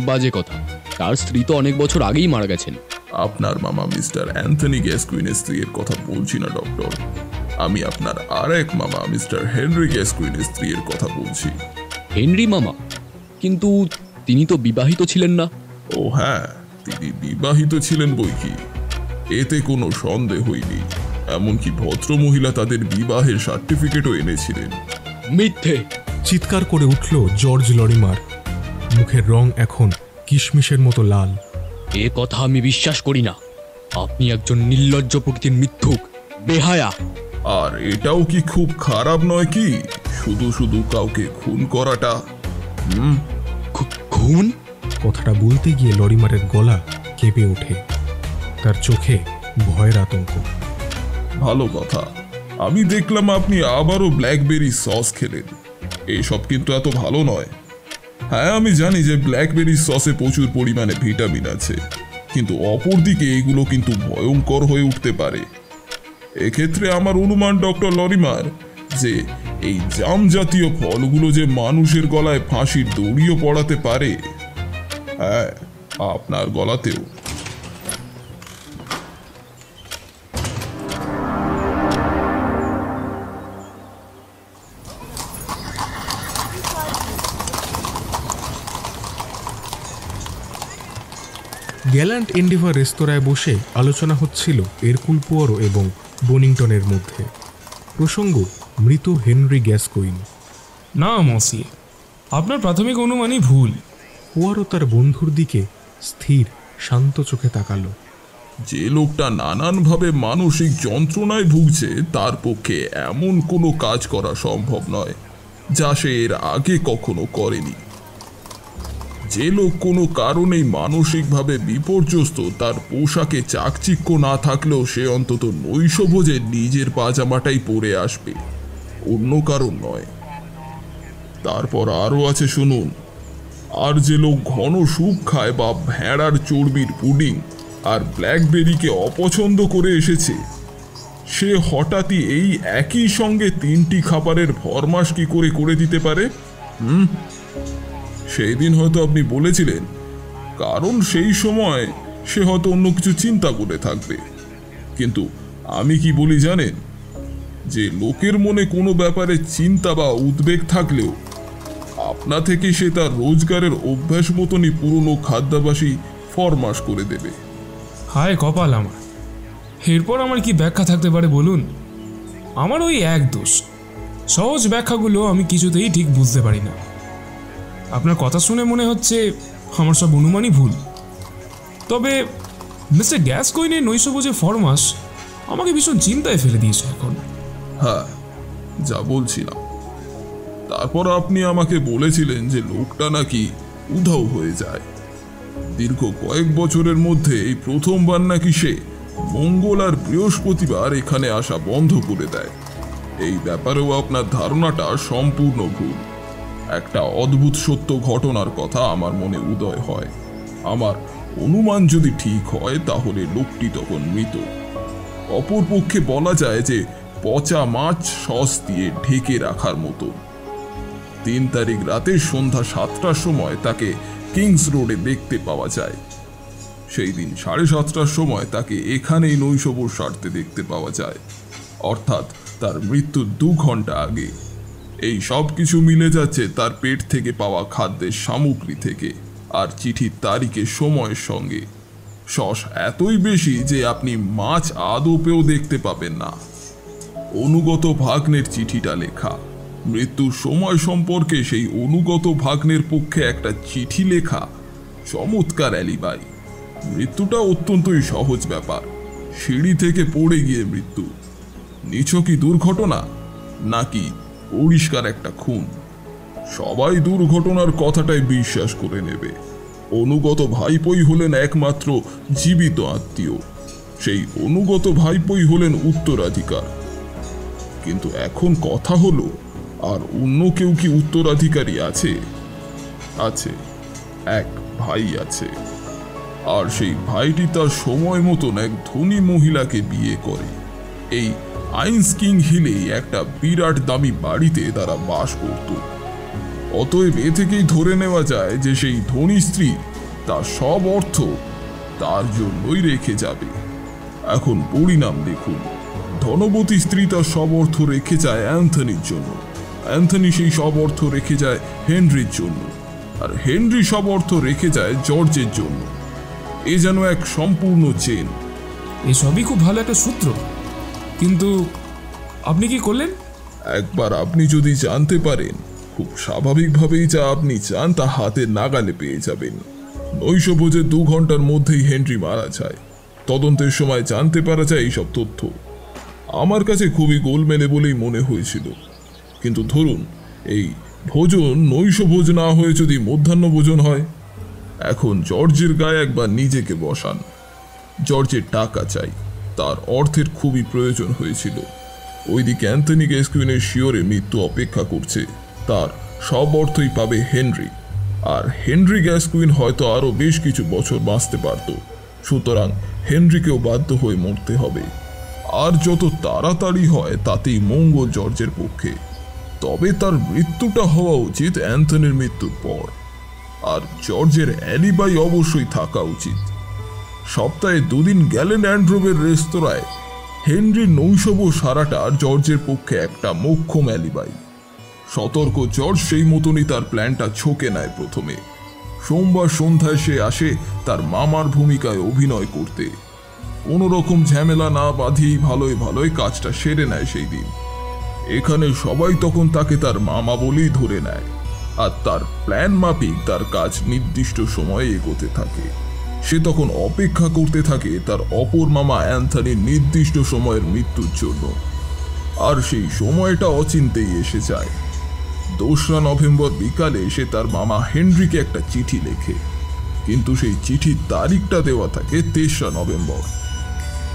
বাজে কথা, তার স্ত্রী তো অনেক বছর আগেই মারা গেছেন। আপনার মামা মিস্টার অ্যান্থনি গ্যাসকুইনের স্ত্রীর কথা বলছি না ডক্টর, আমি আপনার আর এক মামা মিস্টার হেনরি গ্যাসকুইনের স্ত্রীর কথা বলছি। হেনরি মামা? কিন্তু তিনি তো বিবাহিত ছিলেন না। ও হ্যাঁ, তিনি বিবাহিত ছিলেন বই কি, এতে কোনো সন্দেহই নেই। এমনকি ভদ্র মহিলা তাদের বিবাহের সার্টিফিকেটও এনেছিলেন। মিথ্যে! চিৎকার করে উঠল জর্জ লরিমার। মুখের রং এখন কিশমিশের মতো লাল। এ কথা আমি বিশ্বাস করি না। আপনি একজন নির্লজ্জ প্রকৃতির মিথ্যুক, বেহায়া। আর এটাও কি খুব খারাপ নয় কি, শুধু শুধু কাউকে খুন করাটা? খুন? কথাটা বলতে গিয়ে লরিমারের গলা কেঁপে ওঠে, তার চোখে ভয়ের আতঙ্ক। ভালো কথা, আমি দেখলাম আপনি আবারও ব্ল্যাকবেরি সস খেলেন। এইসব কিন্তু এত ভালো নয়। হ্যাঁ, আমি জানি যে ব্ল্যাকবেরি সসে প্রচুর পরিমাণে ভিটামিন আছে, কিন্তু অপরদিকে এগুলো কিন্তু ভয়ঙ্কর হয়ে উঠতে পারে। এক্ষেত্রে আমার অনুমান ডক্টর লরিমার, যে এই জাম জাতীয় ফলগুলো যে মানুষের গলায় ফাঁসির দড়িও পড়াতে পারে। হ্যাঁ, আপনার গলাতেও। গ্যালান্ট এন্ডেভার রেস্তোরাঁয় বসে আলোচনা হচ্ছিল এরকুল পোয়ারো এবং বনিংটনের মধ্যে। প্রসঙ্গ মৃত হেনরি গ্যাসকুইন। না মসি, আপনার প্রাথমিক অনুমানই ভুল। পোয়ারো তার বন্ধুর দিকে স্থির শান্ত চোখে তাকালো। যে লোকটা নানানভাবে মানসিক যন্ত্রণায় ভুগছে, তার পক্ষে এমন কোনো কাজ করা সম্ভব নয় যা সে এর আগে কখনো করেনি। যে লোক কোনো কারণেই মানসিকভাবে বিপর্যস্ত, তার পোশাকে চাকচিক্য না থাকলেও সে অন্তত নৈশভোজে নিজের পাজামাটাই পরে আসবে, অন্য কারণ নয়। তারপর আরও আছে, শুনুন। আর যে লোক ঘন স্যুপ খায় বা ভেড়ার চর্বির পুডিং আর ব্ল্যাকবেরিকে অপছন্দ করে এসেছে, সে হঠাৎই এই একই সঙ্গে 3টি খাবারের ফরমাশ কি করে দিতে পারে? সেই দিন হয়তো আপনি বলেছিলেন, কারণ সেই সময় সে হয়তো অন্য কিছু চিন্তা করে থাকবে। কিন্তু আমি কি বলি জানেন, যে লোকের মনে কোনো ব্যাপারে চিন্তা বা উদ্বেগ থাকলেও আপনা থেকে সে তার রোজগারের অভ্যাস মতনই পুরনো খাদ্যাভাসই ফরমাশ করে দেবে। হায় কপাল আমার! এরপর আমার কি ব্যাখ্যা থাকতে পারে বলুন? আমার ওই এক দোষ, সহজ ব্যাখ্যাগুলো আমি কিছুতেই ঠিক বুঝতে পারি না। আপনার কথা শুনে মনে হচ্ছে আমার সব অনুমানই ভুল। তবে মিস্টার গ্যাসকুইনের নৈশভোজের ফরমাশ আমাকে ভীষণ চিন্তায় ফেলে দিয়েছে এখন। হ্যাঁ, যা বলছিলাম। তারপর আপনি আমাকে বলেছিলেন যে লোকটা নাকি উধাও হয়ে যায়। দীর্ঘ কয়েক বছরের মধ্যে এই প্রথমবার নাকি সে মঙ্গল আর বৃহস্পতিবার এখানে আসা বন্ধ করে দেয়। এই ব্যাপারেও আপনার ধারণাটা সম্পূর্ণ ভুল। একটা অদ্ভুত সত্য ঘটনার কথা আমার মনে উদয় হয়। আমার অনুমান যদি ঠিক হয়, তাহলে লোকটি তখন মৃত। অপরপক্ষে বলা যায় যে পচা মাছ সস দিয়ে ঢেকে রাখার মতো। 3 তারিখ রাতে সন্ধ্যা 7টার সময় তাকে কিংস রোডে দেখতে পাওয়া যায়। সেই দিন 7:30টার সময় তাকে এখানেই নৈশভোজ সারতে দেখতে পাওয়া যায়, অর্থাৎ তার মৃত্যুর 2 ঘন্টা আগে। এই সব কিছু মিলে যাচ্ছে তার পেট থেকে পাওয়া খাদ্যের সামগ্রী থেকে আর চিঠির তারিখের সময়ের সঙ্গে। সস এতই বেশি যে আপনি মাছ আদপেও দেখতে পাবেন না। অনুগত ভাগ্নের চিঠিটা লেখা। মৃত্যুর সময় সম্পর্কে সেই অনুগত ভাগ্নের পক্ষে একটা চিঠি লেখা, চমৎকার অ্যালিবাই। মৃত্যুটা অত্যন্তই সহজ ব্যাপার, সিঁড়ি থেকে পড়ে গিয়ে মৃত্যু। নিছকই দুর্ঘটনা নাকি পরিষ্কার একটা খুন? সবাই দুর্ঘটনার কথাটাই বিশ্বাস করে নেবে। অনুগত ভাইপোই হলেন একমাত্র জীবিত আত্মীয়, সেই অনুগত ভাইপোই হলেন উত্তরাধিকার। কিন্তু এখন কথা হলো, আর অন্য কেউ কি উত্তরাধিকারী আছে? আছে, এক ভাই আছে। আর সেই ভাইটি তার সময় মতন এক ধনী মহিলাকে বিয়ে করে। এই আইনস্কিং হিলে একটা বিরাট দামি বাড়িতে তারা বাস করত। অতএব এ থেকেই ধরে নেওয়া যায় যে সেই ধনী স্ত্রী তার সব অর্থ তার জন্যই রেখে যাবে। এখন পরিণাম দেখুন, ধনবতী স্ত্রী তার সব অর্থ রেখে যায় অ্যান্থনির জন্য, অ্যান্থনি সেই সব অর্থ রেখে যায় হেনরির জন্য, আর হেনরি সব অর্থ রেখে যায় জর্জের জন্য। এ যেন এক সম্পূর্ণ চেন। এসবই খুব ভালো একটা সূত্র, কিন্তু আপনি কি করলেন? একবার আপনি যদি জানতে পারেন, খুব স্বাভাবিকভাবেই যা আপনি চান তা হাতের নাগালে পেয়ে যাবেন। নৈশভোজের 2 ঘন্টার মধ্যেই হেনরি মারা যায়। তদন্তের সময় জানতে পারা যায় এইসব তথ্য। আমার কাছে খুবই গোলমেলে বলেই মনে হয়েছিল। কিন্তু ধরুন, এই ভোজন নৈশভোজ না হয়ে যদি মধ্যাহ্ন ভোজন হয়। এখন জর্জের গায়ে একবার নিজেকে বসান। জর্জের টাকা চাই, তার অর্থের খুবই প্রয়োজন হয়েছিল। ওইদিকে অ্যান্থনি গ্যাসকুইনের শিওরে মৃত্যু অপেক্ষা করছে, তার সব অর্থই পাবে হেনরি। আর হেনরি গ্যাসকুইন হয়তো আরও বেশ কিছু বছর বাঁচতে পারত। সুতরাং হেনরিকেও বাধ্য হয়ে মরতে হবে। আর যত তাড়াতাড়ি হয় তাতেই মঙ্গল জর্জের পক্ষে। তবে তার মৃত্যুটা হওয়া উচিত অ্যান্থনির মৃত্যুর পর। আর জর্জের অ্যালিবাই অবশ্যই থাকা উচিত। সপ্তাহে 2 দিন গ্যালেন অ্যান্ড্রোভের রেস্তোরাঁয় হেনরির নৈশভ সারাটা জর্জের পক্ষে একটা মোক্ষম অ্যালিবাই। সতর্ক জর্জ সেই মতনই তার প্ল্যানটা ছকে নেয়। প্রথমে সোমবার সন্ধ্যায় সে আসে তার মামার ভূমিকায় অভিনয় করতে। কোনো রকম ঝামেলা না বাঁধিয়েই ভালোই কাজটা সেরে নেয় সেই দিন। এখানে সবাই তখন তাকে তার মামা বলেই ধরে নেয়, আর তার প্ল্যান মাফিক তার কাজ নির্দিষ্ট সময়ে এগোতে থাকে। সে তখন অপেক্ষা করতে থাকে তার অপর মামা অ্যান্থনির নির্দিষ্ট সময়ের মৃত্যুর জন্য। আর সেই সময়টা অচিন্তেই এসে যায়। 2রা নভেম্বর বিকালে সে তার মামা হেনরিকে একটা চিঠি লেখে, কিন্তু সেই চিঠির তারিখটা দেওয়া থাকে 3রা নভেম্বর।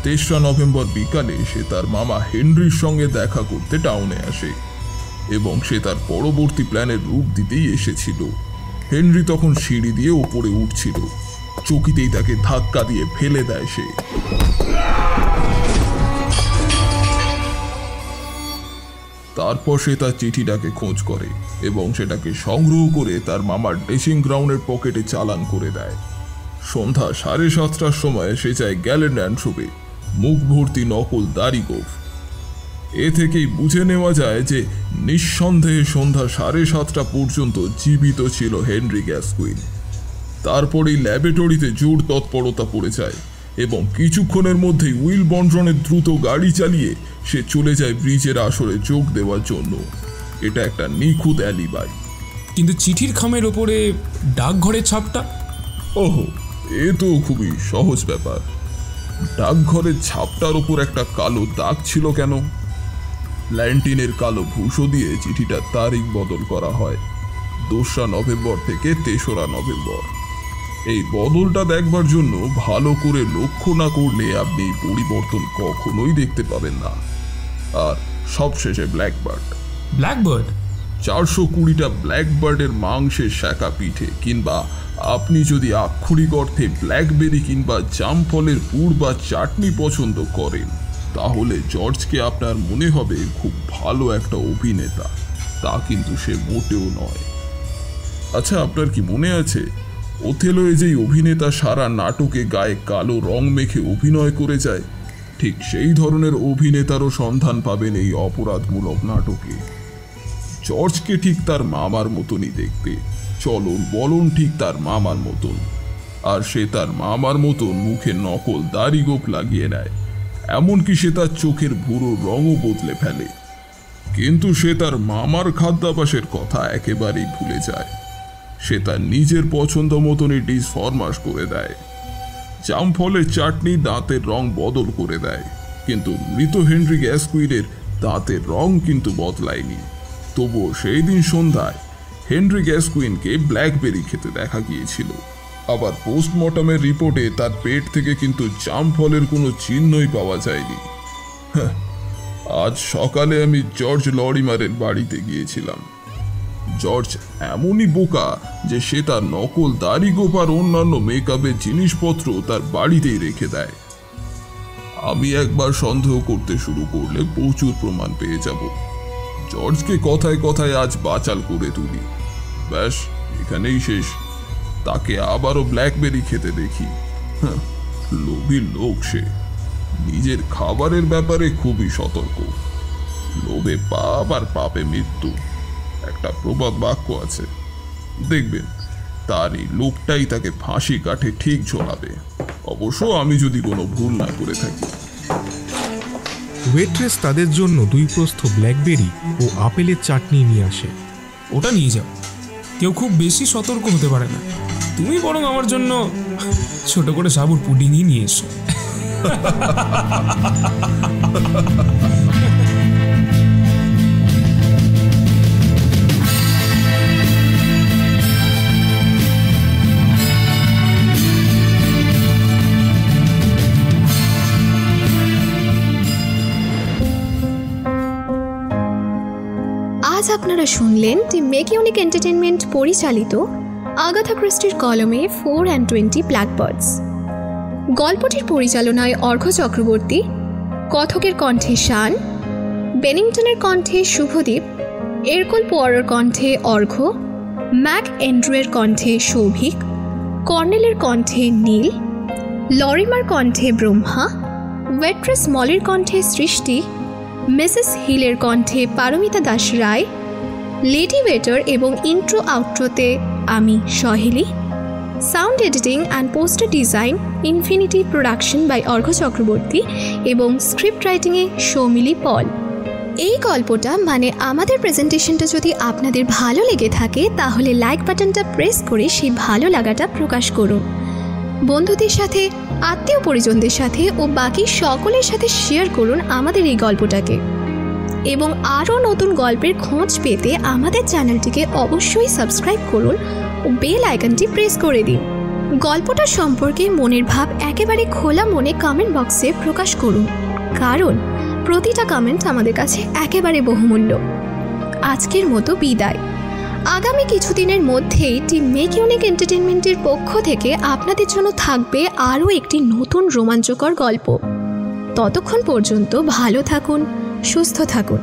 3রা নভেম্বর বিকালে সে তার মামা হেনরির সঙ্গে দেখা করতে টাউনে আসে, এবং সে তার পরবর্তী প্ল্যানের রূপ দিতেই এসেছিল। হেনরি তখন সিঁড়ি দিয়ে ওপরে উঠছিল, চকিতেই তাকে ধাক্কা দিয়ে ফেলে দেয় সে। তারপর সে তার চিঠিটাকে খোঁজ করে এবং সেটাকে সংগ্রহ করে তার মামার ড্রেসিং গ্রাউন্ডের পকেটে চালান করে দেয়। সন্ধ্যা 7:30টার সময় সে যায় গ্যালেন অ্যান্ড্রোভে, মুখ ভর্তি নকল দাড়ি গোঁফ। এ থেকেই বুঝে নেওয়া যায় যে নিঃসন্দেহে সন্ধ্যা 7:30টা পর্যন্ত জীবিত ছিল হেনরি গ্যাসকুইন। তারপরেই ল্যাবরেটরিতে জোর তৎপরতা পড়ে যায় এবং কিছুক্ষণের মধ্যেই উইল বন্ড্রনের দ্রুত গাড়ি চালিয়ে সে চলে যায় ব্রিজের আসরে যোগ দেওয়ার জন্য। এটা একটা নিখুঁত অ্যালিবাই। কিন্তু চিঠির খামের ওপরে ডাকঘরের ছাপটা? ওহো, এ তো খুবই সহজ ব্যাপার। ডাকঘরের ছাপটার ওপর একটা কালো দাগ ছিল কেন? ল্যান্টিনের কালো ভূষো দিয়ে চিঠিটার তারিখ বদল করা হয় 2রা নভেম্বর থেকে 3রা নভেম্বর। এই বদলটা দেখবার জন্য ভালো করে লক্ষ্য না করলে আপনি পরিবর্তন কখনোই দেখতে পাবেন না। আর সবশেষে ব্ল্যাকবার্ড। 420টা ব্ল্যাকবার্ডের মাংসের শাঁকা পিঠে, কিংবা আপনি যদি আক্ষরিক অর্থে ব্ল্যাকবেরি কিংবা জামফলের পুর বা চাটনি পছন্দ করেন, তাহলে জর্জকে আপনার মনে হবে খুব ভালো একটা অভিনেতা। তা কিন্তু সে মোটেও নয়। আচ্ছা, আপনার কি মনে আছে ওথেলোয় যেই অভিনেতা সারা নাটকে গায়ে কালো রং মেখে অভিনয় করে যায়, ঠিক সেই ধরনের অভিনেতারও সন্ধান পাবেন এই অপরাধমূলক নাটকে। জর্জকে ঠিক তার মামার মতনই দেখতে, চলন বলন ঠিক তার মামার মতন, আর সে তার মামার মতন মুখে নকল দাড়ি গোঁফ লাগিয়ে নেয়। এমনকি সে তার চোখের ভুরো রঙও বদলে ফেলে। কিন্তু সে তার মামার খাদ্যাভ্যাসের কথা একেবারেই ভুলে যায়। সে তার নিজের পছন্দ মতনই ডিশ ফরমাশ করে দেয়। জামফলের চাটনি দাঁতের রং বদল করে দেয়, কিন্তু মৃত হেনরি গ্যাসকুইনের দাঁতের রং কিন্তু বদলায়নি। তবুও সেই দিন সন্ধ্যায় হেনরি গ্যাসকুইনকে ব্ল্যাকবেরি খেতে দেখা গিয়েছিল। আবার পোস্টমর্টমের রিপোর্টে তার পেট থেকে কিন্তু জামফলের কোনো চিহ্নই পাওয়া যায়নি। আজ সকালে আমি জর্জ লরিমারের বাড়িতে গিয়েছিলাম। জর্জ এমনই বোকা যে সে তার নকল দাড়ি গোপ আর অন্যান্য মেকআপের জিনিসপত্র তার বাড়িতেই রেখে দেয়। আমি একবার সন্দেহ করতে শুরু করলে প্রচুর প্রমাণ পেয়ে যাব। জর্জকে কথায় কথায় আজ বাচাল করে তুলি। ব্যাস, এখানেই শেষ। তাকে আবারও ব্ল্যাকবেরি খেতে দেখি। লোভী লোক সে, নিজের খাবারের ব্যাপারে খুবই সতর্ক। লোভে পাপ আর পাপে মৃত্যু, একটা প্রবাদ বাক্য আছে। দেখবেন তার এই লোকটাই তাকে ফাঁসি কাঠে ঠিক ঝোলাবে, অবশ্য আমি যদি কোনো ভুল না করে থাকি। ওয়েট্রেস তাদের জন্য 2 প্রস্থ ব্ল্যাকবেরি ও আপেলের চাটনি নিয়ে আসে। ওটা নিয়ে যাও, কেউ খুব বেশি সতর্ক হতে পারে না। তুমি বরং আমার জন্য ছোট করে সাবুর পুডিংই নিয়ে এসো। আজ আপনারা শুনলেন দি মেক ইউনিক এন্টারটেনমেন্ট পরিচালিত আগাথা ক্রিস্টির কলমে 4 and 20 ব্ল্যাকবার্ডস। গল্পটির পরিচালনায় অর্ঘ্য চক্রবর্তী, কথকের কণ্ঠে শান, বেনিংটনের কণ্ঠে শুভদীপ, এরকুল পোয়ারোর কণ্ঠে অর্ঘ্য, ম্যাক এন্ড্রুয়ের কণ্ঠে সৌভিক, কর্নেলের কণ্ঠে নীল, লরিমার কণ্ঠে ব্রহ্মা, ওয়েট্রেস মলির কণ্ঠে সৃষ্টি, মিসেস হিলের কণ্ঠে পারমিতা দাস রায়, লেডি ওয়েটার এবং ইন্ট্রো আউট্রোতে আমি Saheli. Sound editing and poster design infinity production by Arghya Chakraborty এবং স্ক্রিপ্ট রাইটিংয়ে সৌমিলি পল। এই গল্পটা মানে আমাদের প্রেজেন্টেশনটা যদি আপনাদের ভালো লেগে থাকে তাহলে লাইক বাটনটা প্রেস করে সেই ভালো লাগাটা প্রকাশ করুন। বন্ধুদের সাথে, আত্মীয় পরিজনদের সাথে ও বাকি সকলের সাথে শেয়ার করুন আমাদের এই গল্পটাকে। এবং আরও নতুন গল্পের খোঁজ পেতে আমাদের চ্যানেলটিকে অবশ্যই সাবস্ক্রাইব করুন ও বেল আইকনটি প্রেস করে দিন। গল্পটার সম্পর্কে মনের ভাব একেবারে খোলা মনে কমেন্ট বক্সে প্রকাশ করুন, কারণ প্রতিটা কমেন্ট আমাদের কাছে একেবারে বহুমূল্য। আজকের মতো বিদায়। আগামী কিছুদিনের মধ্যেই টিম মেক ইউনিক এন্টারটেনমেন্টের পক্ষ থেকে আপনাদের জন্য থাকবে আরও একটি নতুন রোমাঞ্চকর গল্প। ততক্ষণ পর্যন্ত ভালো থাকুন, সুস্থ থাকুন।